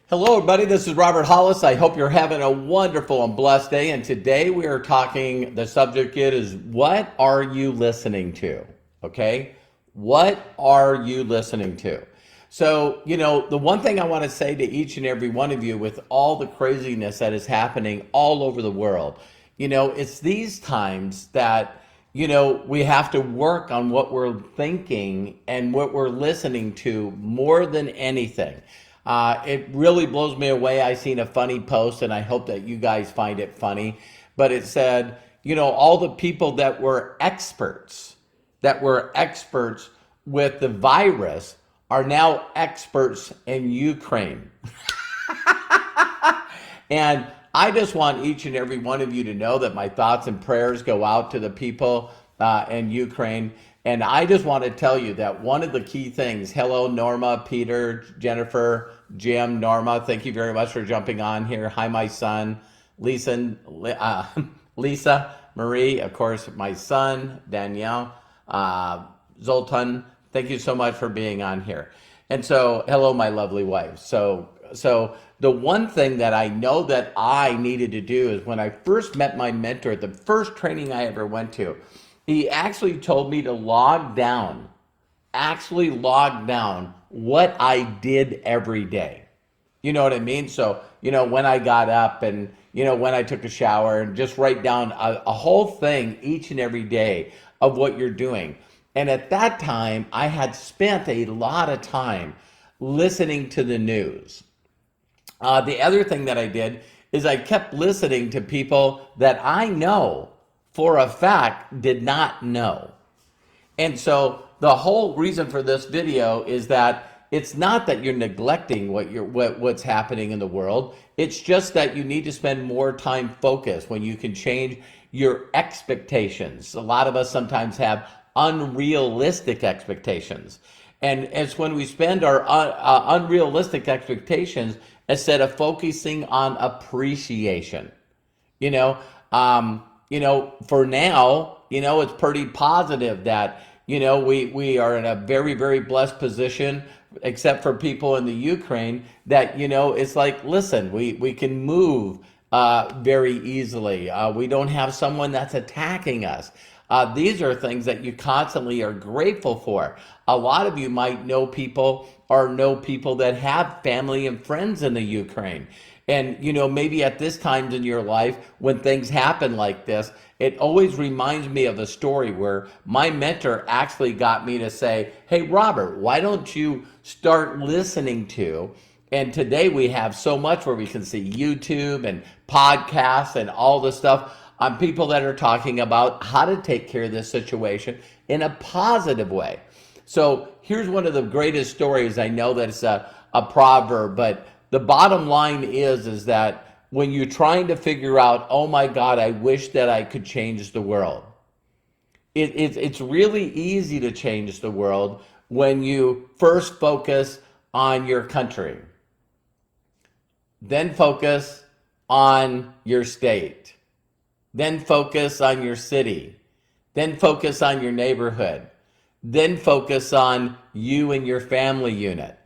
Hello, everybody. This is Robert Hollis. I hope you're having a wonderful and blessed day. And today we are talking, the subject is what are you listening to? Okay. What are you listening to? So, the one thing I want to say to each and every one of you with all the craziness that is happening all over the world, it's these times that, we have to work on what we're thinking and what we're listening to more than anything. It really blows me away. I seen a funny post, and I hope that you guys find it funny. But it said, all the people that were experts with the virus are now experts in Ukraine. And I just want each and every one of you to know that my thoughts and prayers go out to the people in Ukraine. And I just want to tell you that one of the key things, hello, Norma, Peter, Jennifer, Jim, Norma, thank you very much for jumping on here. Hi, my son, Lisa, Marie, of course, my son, Danielle, Zoltan, thank you so much for being on here. And so, hello, my lovely wife. So the one thing that I know that I needed to do is when I first met my mentor, the first training I ever went to, he actually told me to log down what I did every day. You know what I mean? So, when I got up and, when I took a shower, and just write down a whole thing each and every day of what you're doing. And at that time, I had spent a lot of time listening to the news. The other thing that I did is I kept listening to people that I know for a fact did not know. And so the whole reason for this video is that it's not that you're neglecting what's happening in the world. It's just that you need to spend more time focused when you can change your expectations. A lot of us sometimes have unrealistic expectations. And it's when we spend our unrealistic expectations instead of focusing on appreciation. For now, it's pretty positive that, we are in a very, very blessed position, except for people in the Ukraine, that, it's like, listen, we can move very easily. We don't have someone that's attacking us. These are things that you constantly are grateful for. A lot of you might know people that have family and friends in the Ukraine. And, maybe at this time in your life, when things happen like this, it always reminds me of a story where my mentor actually got me to say, hey, Robert, why don't you start listening to, and today we have so much where we can see YouTube and podcasts and all this stuff on people that are talking about how to take care of this situation in a positive way. So here's one of the greatest stories. I know that it's a proverb, but the bottom line is that when you're trying to figure out, oh my God, I wish that I could change the world. It's really easy to change the world when you first focus on your country, then focus on your state, then focus on your city, then focus on your neighborhood, then focus on you and your family unit.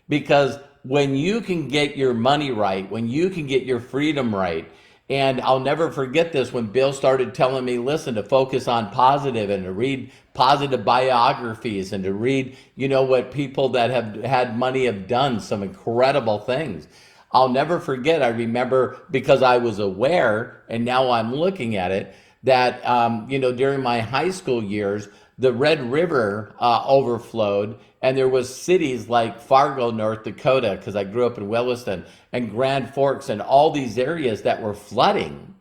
Because when you can get your money right, when you can get your freedom right, and I'll never forget this when Bill started telling me, listen, to focus on positive and to read positive biographies and to read, what people that have had money have done, some incredible things. I'll never forget, I remember, because I was aware, and now I'm looking at it, that, during my high school years, the Red River overflowed, and there was cities like Fargo, North Dakota, because I grew up in Williston, and Grand Forks, and all these areas that were flooding.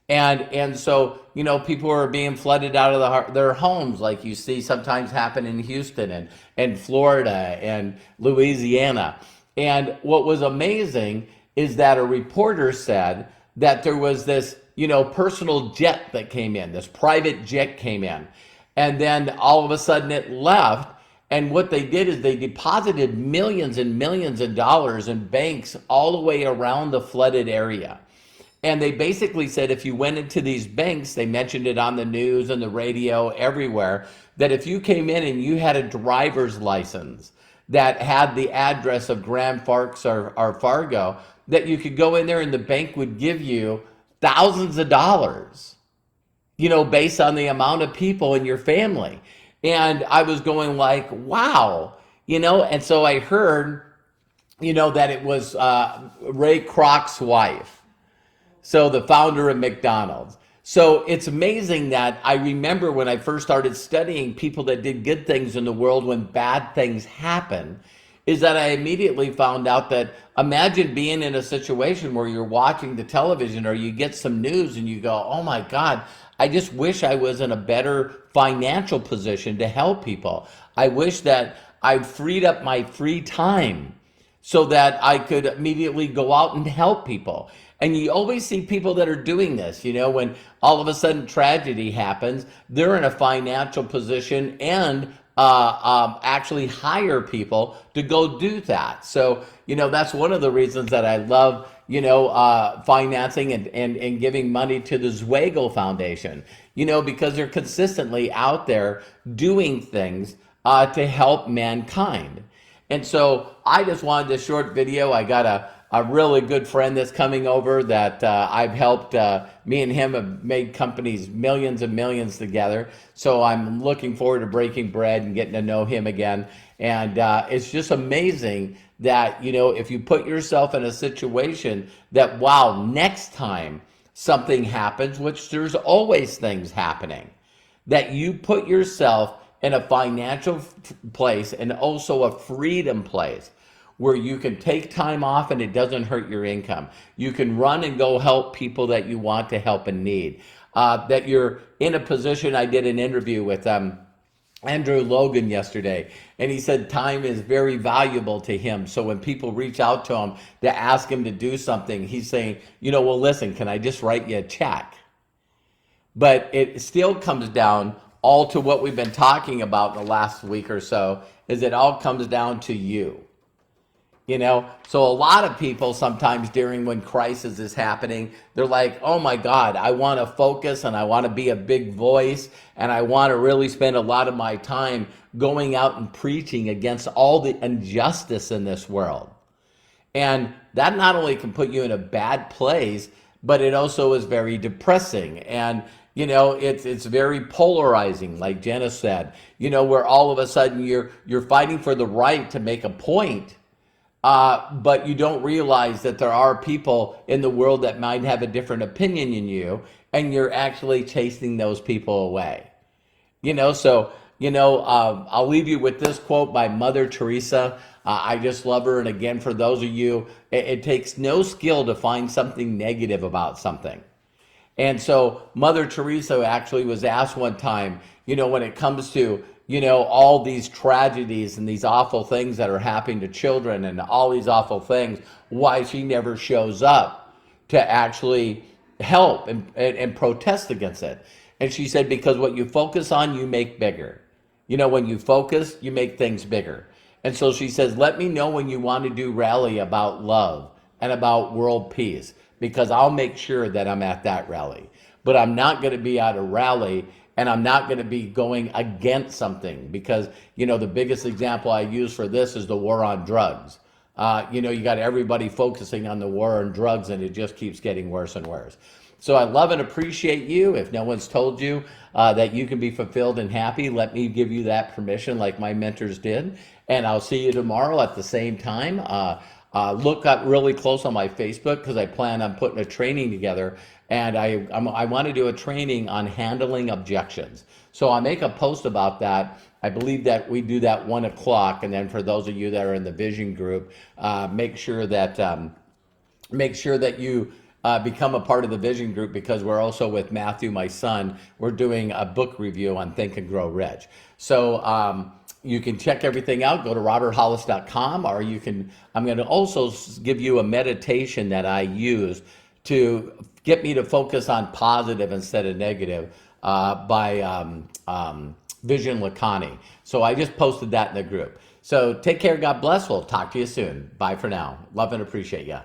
And so, people were being flooded out of their homes, like you see sometimes happen in Houston and Florida and Louisiana. And what was amazing is that a reporter said that there was this, personal jet that came in, this private jet came in. And then all of a sudden it left. And what they did is they deposited millions and millions of dollars in banks all the way around the flooded area. And they basically said if you went into these banks, they mentioned it on the news and the radio everywhere, that if you came in and you had a driver's license, that had the address of Grand Forks or Fargo, that you could go in there and the bank would give you thousands of dollars, based on the amount of people in your family. And I was going like, wow, and so I heard, that it was Ray Kroc's wife. So the founder of McDonald's. So it's amazing that I remember when I first started studying people that did good things in the world when bad things happen, is that I immediately found out that imagine being in a situation where you're watching the television or you get some news and you go, oh my God, I just wish I was in a better financial position to help people. I wish that I'd freed up my free time so that I could immediately go out and help people. And you always see people that are doing this, when all of a sudden tragedy happens, they're in a financial position and actually hire people to go do that. So, that's one of the reasons that I love, financing and giving money to the Zweigel Foundation, because they're consistently out there doing things to help mankind. And so I just wanted this short video. I got a really good friend that's coming over that I've helped. Me and him have made companies millions and millions together. So I'm looking forward to breaking bread and getting to know him again. And it's just amazing that, if you put yourself in a situation that, wow, next time something happens, which there's always things happening, that you put yourself in a financial place and also a freedom place where you can take time off and it doesn't hurt your income. You can run and go help people that you want to help and need. That you're in a position, I did an interview with Andrew Logan yesterday, and he said time is very valuable to him. So when people reach out to him to ask him to do something, he's saying, well, listen, can I just write you a check? But it still comes down all to what we've been talking about in the last week or so, is it all comes down to you. So a lot of people sometimes during when crisis is happening, they're like, oh my God, I want to focus and I want to be a big voice and I want to really spend a lot of my time going out and preaching against all the injustice in this world. And that not only can put you in a bad place, but it also is very depressing. And it's very polarizing, like Jenna said, where all of a sudden you're fighting for the right to make a point. But you don't realize that there are people in the world that might have a different opinion than you, and you're actually chasing those people away. I'll leave you with this quote by Mother Teresa. I just love her. And again, for those of you, it takes no skill to find something negative about something. And so Mother Teresa actually was asked one time, when it comes to all these tragedies and these awful things that are happening to children and all these awful things, why she never shows up to actually help and protest against it. And she said, because what you focus on, you make bigger. When you focus, you make things bigger. And so she says, let me know when you want to do rally about love and about world peace, because I'll make sure that I'm at that rally. But I'm not going to be at a rally and I'm not going to be going against something, because, the biggest example I use for this is the war on drugs. You got everybody focusing on the war on drugs and it just keeps getting worse and worse. So I love and appreciate you. If no one's told you that you can be fulfilled and happy, let me give you that permission like my mentors did. And I'll see you tomorrow at the same time. Look up really close on my Facebook, because I plan on putting a training together, and I want to do a training on handling objections. So I'll make a post about that. I believe that we do that 1 o'clock, and then for those of you that are in the vision group, make sure that you become a part of the vision group, because we're also with Matthew, my son. We're doing a book review on Think and Grow Rich. So you can check everything out. Go to roberthollis.com, or I'm going to also give you a meditation that I use to get me to focus on positive instead of negative by Vision Lakhani. So I just posted that in the group. So take care. God bless. We'll talk to you soon. Bye for now. Love and appreciate you.